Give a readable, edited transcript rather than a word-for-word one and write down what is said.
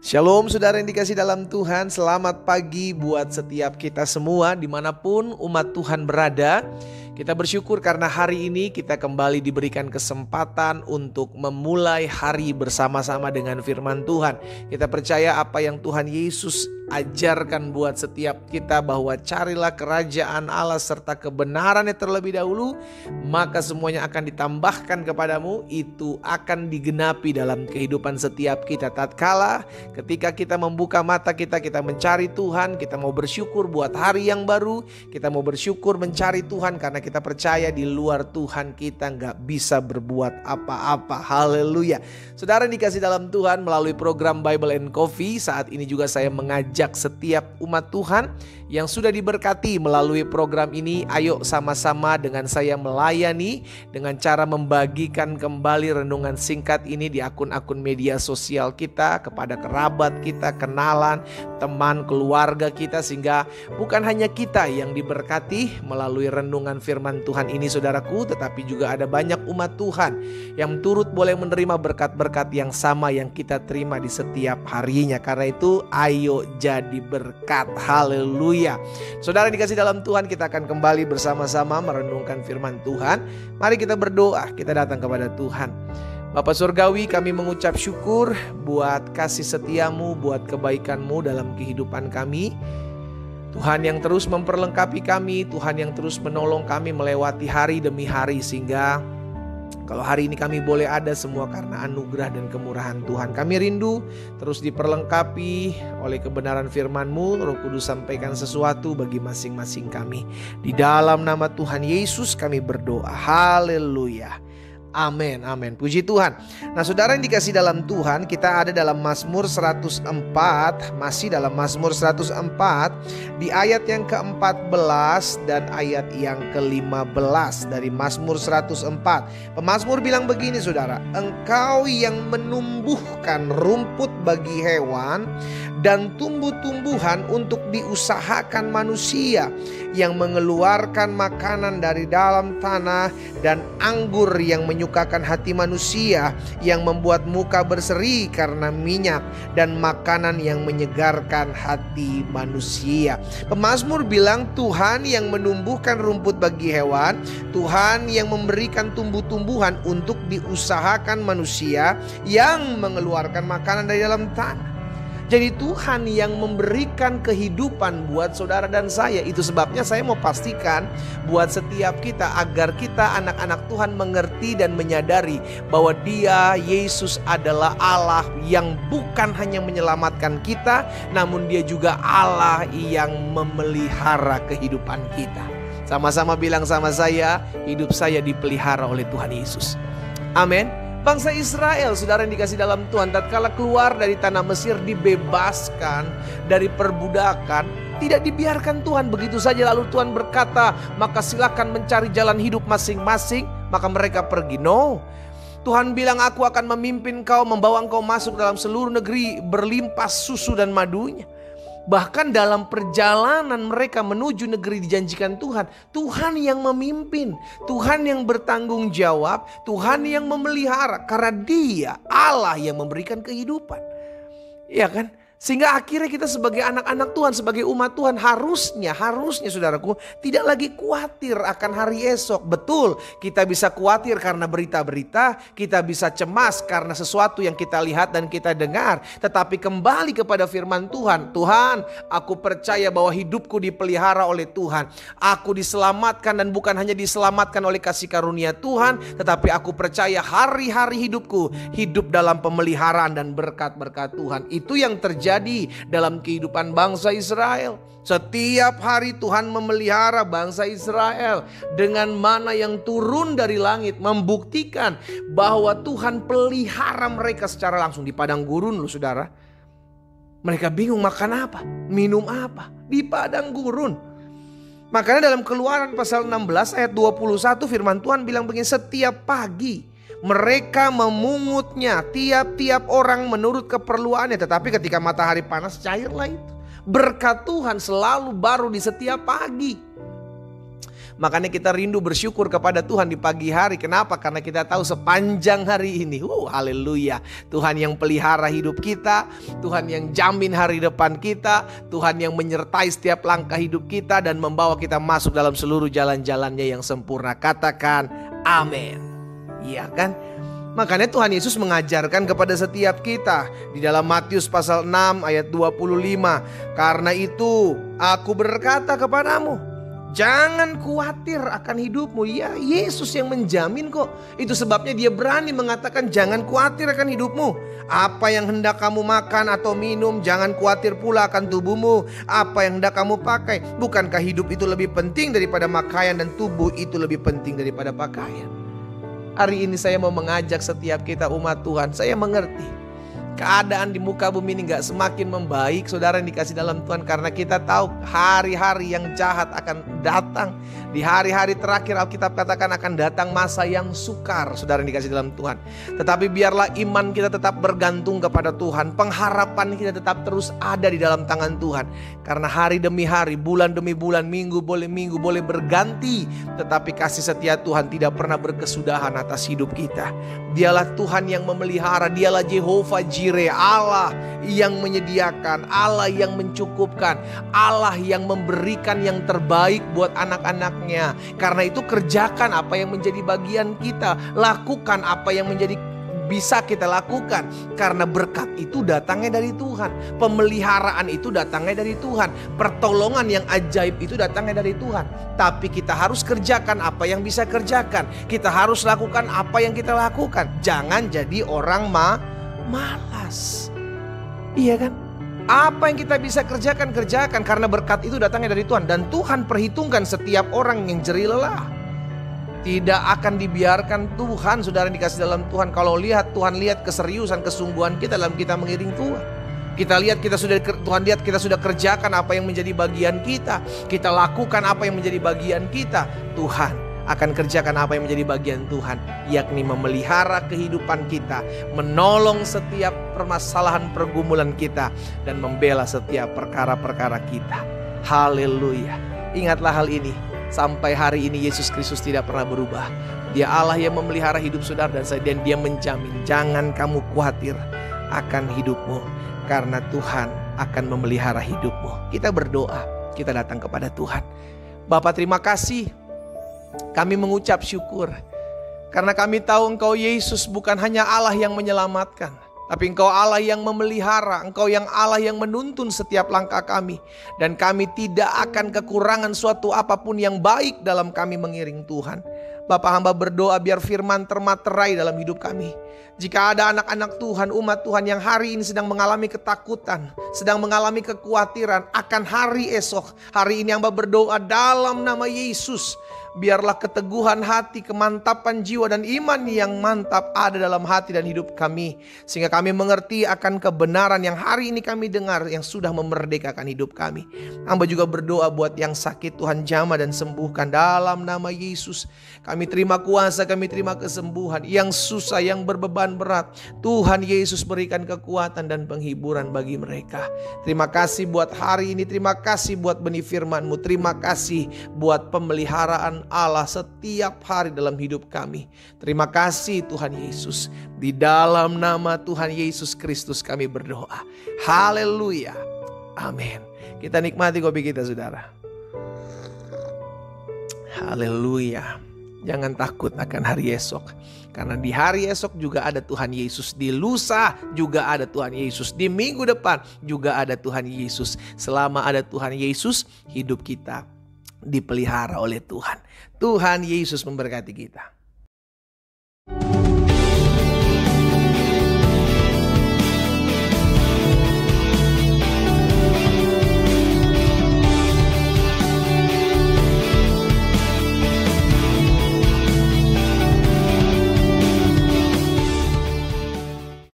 Shalom saudara yang dikasih dalam Tuhan, selamat pagi buat setiap kita semua dimanapun umat Tuhan berada. Kita bersyukur karena hari ini kita kembali diberikan kesempatan untuk memulai hari bersama-sama dengan firman Tuhan. Kita percaya apa yang Tuhan Yesus ajarkan buat setiap kita, bahwa carilah kerajaan Allah serta kebenarannya terlebih dahulu, maka semuanya akan ditambahkan kepadamu. Itu akan digenapi dalam kehidupan setiap kita. Tatkala ketika kita membuka mata kita mencari Tuhan, kita mau bersyukur buat hari yang baru, kita mau bersyukur mencari Tuhan karena kita percaya di luar Tuhan kita gak bisa berbuat apa-apa. Haleluya. Saudara dikasih dalam Tuhan, melalui program Bible and Coffee, saat ini juga saya mengajak setiap umat Tuhan yang sudah diberkati melalui program ini, ayo sama-sama dengan saya melayani dengan cara membagikan kembali renungan singkat ini di akun-akun media sosial kita, kepada kerabat kita, kenalan, teman, keluarga kita, sehingga bukan hanya kita yang diberkati melalui renungan firman Tuhan ini saudaraku, tetapi juga ada banyak umat Tuhan yang turut boleh menerima berkat-berkat yang sama yang kita terima di setiap harinya. Karena itu ayo jadi berkat. Haleluya. Saudara dikasih dalam Tuhan, kita akan kembali bersama-sama merenungkan firman Tuhan. Mari kita berdoa, kita datang kepada Tuhan. Bapa Surgawi, kami mengucap syukur buat kasih setiamu, buat kebaikanmu dalam kehidupan kami. Tuhan yang terus memperlengkapi kami, Tuhan yang terus menolong kami melewati hari demi hari, sehingga kalau hari ini kami boleh ada semua karena anugerah dan kemurahan Tuhan. Kami rindu terus diperlengkapi oleh kebenaran firman-Mu. Roh Kudus sampaikan sesuatu bagi masing-masing kami. Di dalam nama Tuhan Yesus kami berdoa. Haleluya. Amin, amin. Puji Tuhan. Nah saudara yang dikasih dalam Tuhan, kita ada dalam Mazmur 104. Masih dalam Mazmur 104 di ayat yang ke-14 dan ayat yang ke-15 dari Mazmur 104. Pemazmur bilang begini saudara, Engkau yang menumbuhkan rumput bagi hewan dan tumbuh-tumbuhan untuk diusahakan manusia, yang mengeluarkan makanan dari dalam tanah dan anggur yang menyukakan hati manusia, yang membuat muka berseri karena minyak dan makanan yang menyegarkan hati manusia. Pemazmur bilang Tuhan yang menumbuhkan rumput bagi hewan, Tuhan yang memberikan tumbuh-tumbuhan untuk diusahakan manusia, yang mengeluarkan makanan dari dalam tanah. Jadi Tuhan yang memberikan kehidupan buat saudara dan saya. Itu sebabnya saya mau pastikan buat setiap kita, agar kita anak-anak Tuhan mengerti dan menyadari bahwa Dia, Yesus adalah Allah yang bukan hanya menyelamatkan kita, namun Dia juga Allah yang memelihara kehidupan kita. Sama-sama bilang sama saya, hidup saya dipelihara oleh Tuhan Yesus. Amin. Bangsa Israel, saudara yang dikasih dalam Tuhan, tatkala keluar dari tanah Mesir, dibebaskan dari perbudakan, tidak dibiarkan Tuhan begitu saja. Lalu Tuhan berkata, maka silakan mencari jalan hidup masing-masing. Maka mereka pergi. No, Tuhan bilang, aku akan memimpin kau, membawa engkau masuk dalam seluruh negeri berlimpah susu dan madunya. Bahkan dalam perjalanan mereka menuju negeri dijanjikan Tuhan, Tuhan yang memimpin, Tuhan yang bertanggung jawab, Tuhan yang memelihara, karena Dia Allah yang memberikan kehidupan. Iya kan? Sehingga akhirnya kita sebagai anak-anak Tuhan, sebagai umat Tuhan, harusnya saudaraku tidak lagi khawatir akan hari esok. Betul, kita bisa khawatir karena berita-berita, kita bisa cemas karena sesuatu yang kita lihat dan kita dengar. Tetapi kembali kepada firman Tuhan, Tuhan, aku percaya bahwa hidupku dipelihara oleh Tuhan. Aku diselamatkan, dan bukan hanya diselamatkan oleh kasih karunia Tuhan, tetapi aku percaya hari-hari hidupku hidup dalam pemeliharaan dan berkat-berkat Tuhan. Itu yang terjadi dalam kehidupan bangsa Israel. Setiap hari Tuhan memelihara bangsa Israel dengan mana yang turun dari langit, membuktikan bahwa Tuhan pelihara mereka secara langsung. Di padang gurun loh saudara, mereka bingung makan apa, minum apa, di padang gurun. Makanya dalam Keluaran pasal 16 ayat 21 firman Tuhan bilang begini, setiap pagi mereka memungutnya, tiap-tiap orang menurut keperluannya. Tetapi ketika matahari panas, cairlah itu. Berkat Tuhan selalu baru di setiap pagi. Makanya kita rindu bersyukur kepada Tuhan di pagi hari. Kenapa? Karena kita tahu sepanjang hari ini, haleluya, Tuhan yang pelihara hidup kita, Tuhan yang jamin hari depan kita, Tuhan yang menyertai setiap langkah hidup kita dan membawa kita masuk dalam seluruh jalan-jalannya yang sempurna. Katakan amin. Iya kan? Makanya Tuhan Yesus mengajarkan kepada setiap kita di dalam Matius pasal 6 ayat 25. Karena itu aku berkata kepadamu, jangan khawatir akan hidupmu. Ya, Yesus yang menjamin kok. Itu sebabnya dia berani mengatakan jangan khawatir akan hidupmu. Apa yang hendak kamu makan atau minum, jangan khawatir pula akan tubuhmu. Apa yang hendak kamu pakai. Bukankah hidup itu lebih penting daripada pakaian dan tubuh itu lebih penting daripada pakaian? Hari ini saya mau mengajak setiap kita umat Tuhan. Saya mengerti keadaan di muka bumi ini gak semakin membaik, saudara yang dikasih dalam Tuhan. Karena kita tahu hari-hari yang jahat akan datang. Di hari-hari terakhir Alkitab katakan akan datang masa yang sukar, saudara yang dikasih dalam Tuhan. Tetapi biarlah iman kita tetap bergantung kepada Tuhan. Pengharapan kita tetap terus ada di dalam tangan Tuhan. Karena hari demi hari, bulan demi bulan, minggu boleh berganti. Tetapi kasih setia Tuhan tidak pernah berkesudahan atas hidup kita. Dialah Tuhan yang memelihara, dialah Jehovah Jireh, Allah yang menyediakan, Allah yang mencukupkan, Allah yang memberikan yang terbaik buat anak-anaknya. Karena itu kerjakan apa yang menjadi bagian kita, lakukan apa yang menjadi bisa kita lakukan. Karena berkat itu datangnya dari Tuhan, pemeliharaan itu datangnya dari Tuhan, pertolongan yang ajaib itu datangnya dari Tuhan. Tapi kita harus kerjakan apa yang bisa kerjakan, kita harus lakukan apa yang kita lakukan. Jangan jadi orang malas. Iya kan? Apa yang kita bisa kerjakan, karena berkat itu datangnya dari Tuhan. Dan Tuhan perhitungkan setiap orang yang jerih lelah. Tidak akan dibiarkan Tuhan, saudara yang dikasih dalam Tuhan. Kalau Tuhan lihat keseriusan, kesungguhan kita dalam kita mengiring Tuhan. Tuhan lihat kita sudah kerjakan apa yang menjadi bagian kita. Kita lakukan apa yang menjadi bagian kita. Tuhan akan kerjakan apa yang menjadi bagian Tuhan, yakni memelihara kehidupan kita, menolong setiap permasalahan pergumulan kita, dan membela setiap perkara-perkara kita. Haleluya. Ingatlah hal ini. Sampai hari ini Yesus Kristus tidak pernah berubah. Dia Allah yang memelihara hidup saudara dan saya, dan dia menjamin jangan kamu khawatir akan hidupmu, karena Tuhan akan memelihara hidupmu. Kita berdoa, kita datang kepada Tuhan. Bapa, terima kasih. Kami mengucap syukur karena kami tahu Engkau Yesus bukan hanya Allah yang menyelamatkan, tapi Engkau Allah yang memelihara, Engkau yang Allah yang menuntun setiap langkah kami. Dan kami tidak akan kekurangan suatu apapun yang baik dalam kami mengiring Tuhan. Bapa, hamba berdoa biar firman termaterai dalam hidup kami. Jika ada anak-anak Tuhan, umat Tuhan yang hari ini sedang mengalami ketakutan, sedang mengalami kekhawatiran akan hari esok, hari ini hamba berdoa dalam nama Yesus. Biarlah keteguhan hati, kemantapan jiwa dan iman yang mantap ada dalam hati dan hidup kami. Sehingga kami mengerti akan kebenaran yang hari ini kami dengar yang sudah memerdekakan hidup kami. Hamba juga berdoa buat yang sakit, Tuhan jamah dan sembuhkan dalam nama Yesus. Kami terima kuasa, kami terima kesembuhan. Yang susah, yang berbeban berat, Tuhan Yesus berikan kekuatan dan penghiburan bagi mereka. Terima kasih buat hari ini, terima kasih buat benih firman-Mu, terima kasih buat pemeliharaan Allah setiap hari dalam hidup kami. Terima kasih Tuhan Yesus. Di dalam nama Tuhan Yesus Kristus kami berdoa. Haleluya. Amin. Kita nikmati kopi kita, saudara. Haleluya. Jangan takut akan hari esok. Karena di hari esok juga ada Tuhan Yesus. Di lusa juga ada Tuhan Yesus. Di minggu depan juga ada Tuhan Yesus. Selama ada Tuhan Yesus, hidup kita dipelihara oleh Tuhan. Tuhan Yesus memberkati kita.